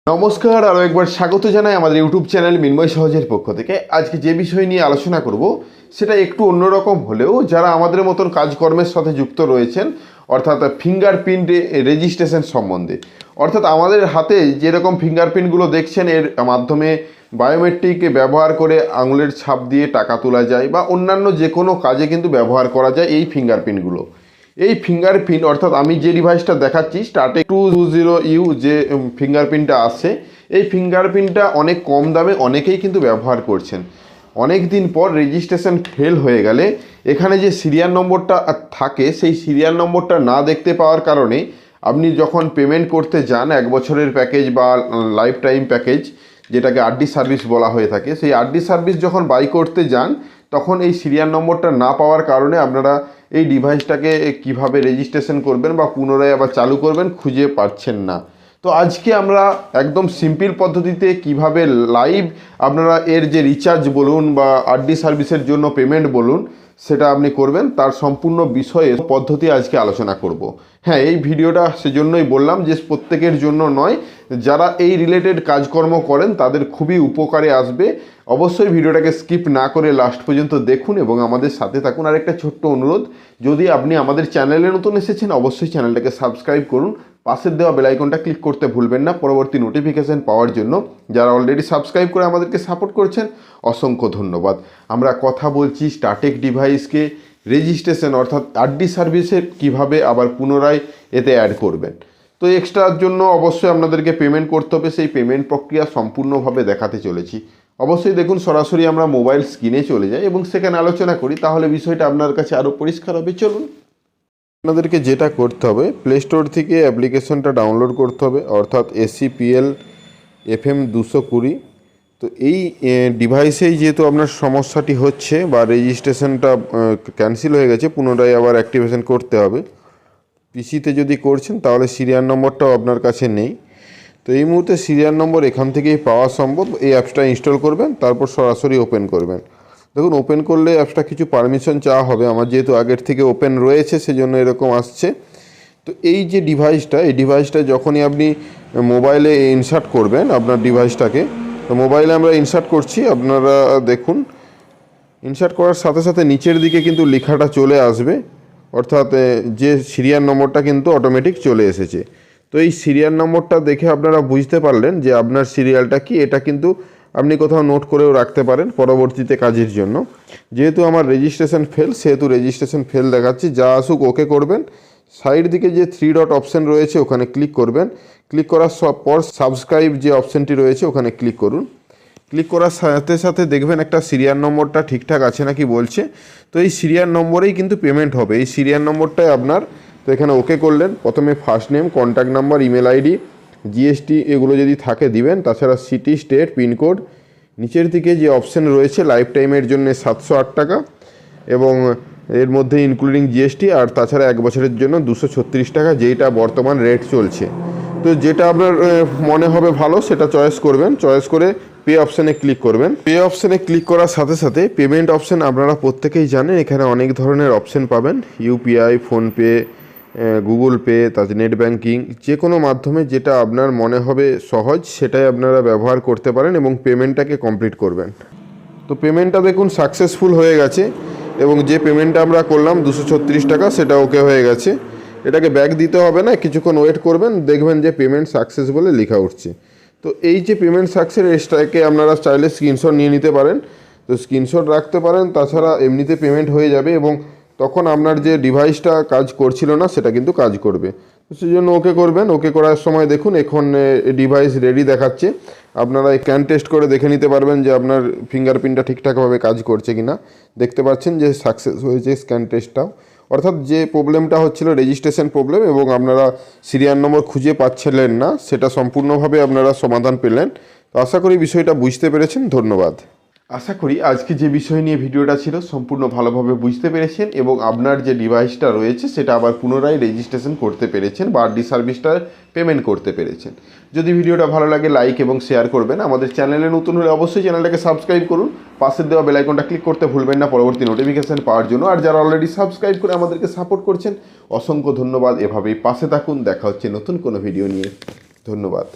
নমস্কার, আরও একবার স্বাগত জানাই আমাদের ইউটিউব চ্যানেল মিনময় সহজের পক্ষ থেকে। আজকে যে বিষয় নিয়ে আলোচনা করব সেটা একটু অন্যরকম হলেও যারা আমাদের মতন কাজকর্মের সাথে যুক্ত রয়েছেন, অর্থাৎ ফিঙ্গারপ্রিন্ট রেজিস্ট্রেশন সম্বন্ধে। অর্থাৎ আমাদের হাতে যেরকম ফিঙ্গারপ্রিন্টগুলো দেখছেন, এর মাধ্যমে বায়োমেট্রিক ব্যবহার করে আঙুলের ছাপ দিয়ে টাকা তোলা যায় বা অন্যান্য যে কোনো কাজে কিন্তু ব্যবহার করা যায় এই ফিঙ্গারপ্রিন্টগুলো। এই ফিঙ্গারপ্রিন্ট অর্থাৎ আমি যে ডিভাইসটা দেখাচ্ছি স্টার্টেক 220U যে ফিঙ্গারপ্রিন্টটা আছে, এই ফিঙ্গারপ্রিন্টটা অনেক কম দামে অনেকেই কিন্তু ব্যবহার করছেন। অনেক দিন পর রেজিস্ট্রেশন ফেল হয়ে গেলে এখানে যে সিরিয়াল নম্বরটা থাকে সেই সিরিয়াল নম্বরটা না দেখতে পাওয়ার কারণে আপনি যখন পেমেন্ট করতে যান 1 বছরের প্যাকেজ বা লাইফ টাইম প্যাকেজ, যেটাকে আরডি সার্ভিস বলা হয়ে থাকে, সেই আরডি সার্ভিস যখন বাই করতে যান তখন এই সিরিয়াল নম্বরটা না পাওয়ার কারণে আপনারা এই ডিভাইসটাকে কিভাবে রেজিস্ট্রেশন করবেন বা পুনরায় আবার চালু করবেন খুঁজে পাচ্ছেন না। তো আজকে আমরা একদম সিম্পল পদ্ধতিতে কিভাবে লাইভ আপনারা এর যে রিচার্জ বলুন বা আরডি সার্ভিসের জন্য পেমেন্ট বলুন সেটা আপনি করবেন, তার সম্পূর্ণ বিষয়ে পদ্ধতি আজকে আলোচনা করব। হ্যাঁ, এই ভিডিওটা সেজন্যই বললাম যে প্রত্যেকের জন্য নয়, যারা এই রিলেটেড কাজকর্ম করেন তাদের খুবই উপকারে আসবে। অবশ্যই ভিডিওটাকে স্কিপ না করে লাস্ট পর্যন্ত দেখুন এবং আমাদের সাথে থাকুন। আর একটা ছোট্ট অনুরোধ, যদি আপনি আমাদের চ্যানেলে নতুন এসেছেন অবশ্যই চ্যানেলটাকে সাবস্ক্রাইব করুন, পাশের দেওয়া বেল আইকনটা ক্লিক করতে ভুলবেন না পরবর্তী নোটিফিকেশান পাওয়ার জন্য। যারা অলরেডি সাবস্ক্রাইব করে আমাদেরকে সাপোর্ট করছেন অসংখ্য ধন্যবাদ। আমরা কথা বলছি স্টার্টেক ডিভাইসকে রেজিস্ট্রেশন অর্থাৎ আরডি সার্ভিসের কিভাবে আবার পুনরায় এতে অ্যাড করবেন। তো এক্সট্রার জন্য অবশ্যই আপনাদেরকে পেমেন্ট করতে হবে, সেই পেমেন্ট প্রক্রিয়া সম্পূর্ণভাবে দেখাতে চলেছি। অবশ্যই দেখুন, সরাসরি আমরা মোবাইল স্ক্রিনে চলে যাই এবং সেখানে আলোচনা করি, তাহলে বিষয়টা আপনার কাছে আরও পরিষ্কার হবে। চলুন, আপনাদেরকে যেটা করতে হবে, প্লে স্টোর থেকে অ্যাপ্লিকেশনটা ডাউনলোড করতে হবে, অর্থাৎ ACPL FM 220। তো এই ডিভাইসেই যেহেতু আপনার সমস্যাটি হচ্ছে বা রেজিস্ট্রেশনটা ক্যান্সেল হয়ে গেছে, পুনরায় আবার অ্যাক্টিভেশন করতে হবে। পিসিতে যদি করছেন তাহলে সিরিয়াল নম্বরটাও আপনার কাছে নেই। তো এই মুহূর্তে সিরিয়াল নম্বর এখান থেকেই পাওয়া সম্ভব। এই অ্যাপসটা ইনস্টল করবেন, তারপর সরাসরি ওপেন করবেন। দেখুন, ওপেন করলে অ্যাপসটা কিছু পারমিশন চাওয়া হবে। আমার যেহেতু আগের থেকে ওপেন রয়েছে সেজন্য এরকম আসছে। তো এই যে ডিভাইসটা, এই ডিভাইসটা যখনই আপনি মোবাইলে ইনসার্ট করবেন আপনার ডিভাইসটাকে, তো মোবাইলে আমরা ইনসার্ট করছি, আপনারা দেখুন ইনসার্ট করার সাথে সাথে নিচের দিকে কিন্তু লেখাটা চলে আসবে, অর্থাৎ যে সিরিয়াল নম্বরটা কিন্তু অটোমেটিক চলে এসেছে। তো এই সিরিয়াল নম্বরটা দেখে আপনারা বুঝতে পারলেন যে আপনার সিরিয়ালটা কি। এটা কিন্তু আপনি কোথাও নোট করেও রাখতে পারেন পরবর্তীতে কাজের জন্য। যেহেতু আমার রেজিস্ট্রেশন ফেল, সেহেতু রেজিস্ট্রেশন ফেল দেখাচ্ছি। যা আসুক ওকে করবেন। সাইড দিকে যে 3 ডট অপশান রয়েছে ওখানে ক্লিক করবেন। ক্লিক করার পর সাবস্ক্রাইব যে অপশানটি রয়েছে ওখানে ক্লিক করুন। ক্লিক করার সাথে সাথে দেখবেন একটা সিরিয়াল নম্বরটা ঠিকঠাক আছে নাকি বলছে। তো এই সিরিয়াল নম্বরেই কিন্তু পেমেন্ট হবে, এই সিরিয়াল নম্বরটাই আপনার। তো এখানে ওকে করলেন। প্রথমে first name, contact number, email ID, GST এগুলো যদি থাকে দিবেন, তাছাড়া সিটি, স্টেট, পিনকোড। নিচের দিকে যে অপশান রয়েছে লাইফ টাইমের জন্য 708 টাকা এবং এর মধ্যে ইনক্লুডিং জিএসটি, আর তাছাড়া 1 বছরের জন্য 236 টাকা, যেইটা বর্তমান রেট চলছে। তো যেটা আপনার মনে হবে ভালো সেটা চয়েস করবেন। চয়েস করে পে অপশানে ক্লিক করবেন। পে অপশানে ক্লিক করার সাথে সাথে পেমেন্ট অপশান আপনারা প্রত্যেকেই জানেন, এখানে অনেক ধরনের অপশান পাবেন। ইউপিআই, ফোনপে, গুগল পে, তাছাড়া নেট ব্যাঙ্কিং, যে কোনো মাধ্যমে যেটা আপনার মনে হবে সহজ সেটাই আপনারা ব্যবহার করতে পারেন এবং পেমেন্টটাকে কমপ্লিট করবেন। তো পেমেন্টটা দেখুন সাকসেসফুল হয়ে গেছে এবং যে পেমেন্টটা আমরা করলাম 236 টাকা সেটা ওকে হয়ে গেছে। এটাকে ব্যাক দিতে হবে না, কিছুক্ষণ ওয়েট করবেন, দেখবেন যে পেমেন্ট সাকসেস বলে লেখা উঠছে। তো এই যে পেমেন্ট সাকসেস, এটাকে আপনারা চাইলে স্ক্রিনশট নিয়ে নিতে পারেন। তো স্ক্রিনশট রাখতে পারেন, তাছাড়া এমনিতে পেমেন্ট হয়ে যাবে এবং তখন আপনার যে ডিভাইসটা কাজ করছিল না সেটা কিন্তু কাজ করবে। তো সেই জন্য ওকে করবেন। ওকে করার সময় দেখুন এখন ডিভাইস রেডি দেখাচ্ছে। আপনারা স্ক্যান টেস্ট করে দেখে নিতে পারবেন যে আপনার ফিঙ্গারপ্রিন্টটা ঠিকঠাকভাবে কাজ করছে কি না। দেখতে পাচ্ছেন যে সাকসেস হয়েছে স্ক্যান টেস্টটাও। অর্থাৎ যে প্রবলেমটা হচ্ছিল রেজিস্ট্রেশন প্রবলেম এবং আপনারা সিরিয়াল নম্বর খুঁজে পাচ্ছিলেন না, সেটা সম্পূর্ণভাবে আপনারা সমাধান পেলেন। তো আশা করি বিষয়টা বুঝতে পেরেছেন। ধন্যবাদ। আশা করি আজকে যে বিষয় নিয়ে ভিডিওটা ছিল সম্পূর্ণ ভালোভাবে বুঝতে পেরেছেন এবং আপনার যে ডিভাইসটা রয়েছে সেটা আবার পুনরায় রেজিস্ট্রেশন করতে পেরেছেন বা আরডি সার্ভিসটা পেমেন্ট করতে পেরেছেন। যদি ভিডিওটা ভালো লাগে লাইক এবং শেয়ার করবেন। আমাদের চ্যানেলে নতুন হলে অবশ্যই চ্যানেলটাকে সাবস্ক্রাইব করুন, পাশের দেওয়া বেল আইকনটা ক্লিক করতে ভুলবেন না পরবর্তী নোটিফিকেশান পাওয়ার জন্য। আর যারা অলরেডি সাবস্ক্রাইব করে আমাদেরকে সাপোর্ট করছেন অসংখ্য ধন্যবাদ। এভাবেই পাশে থাকুন। দেখা হচ্ছে নতুন কোনো ভিডিও নিয়ে। ধন্যবাদ।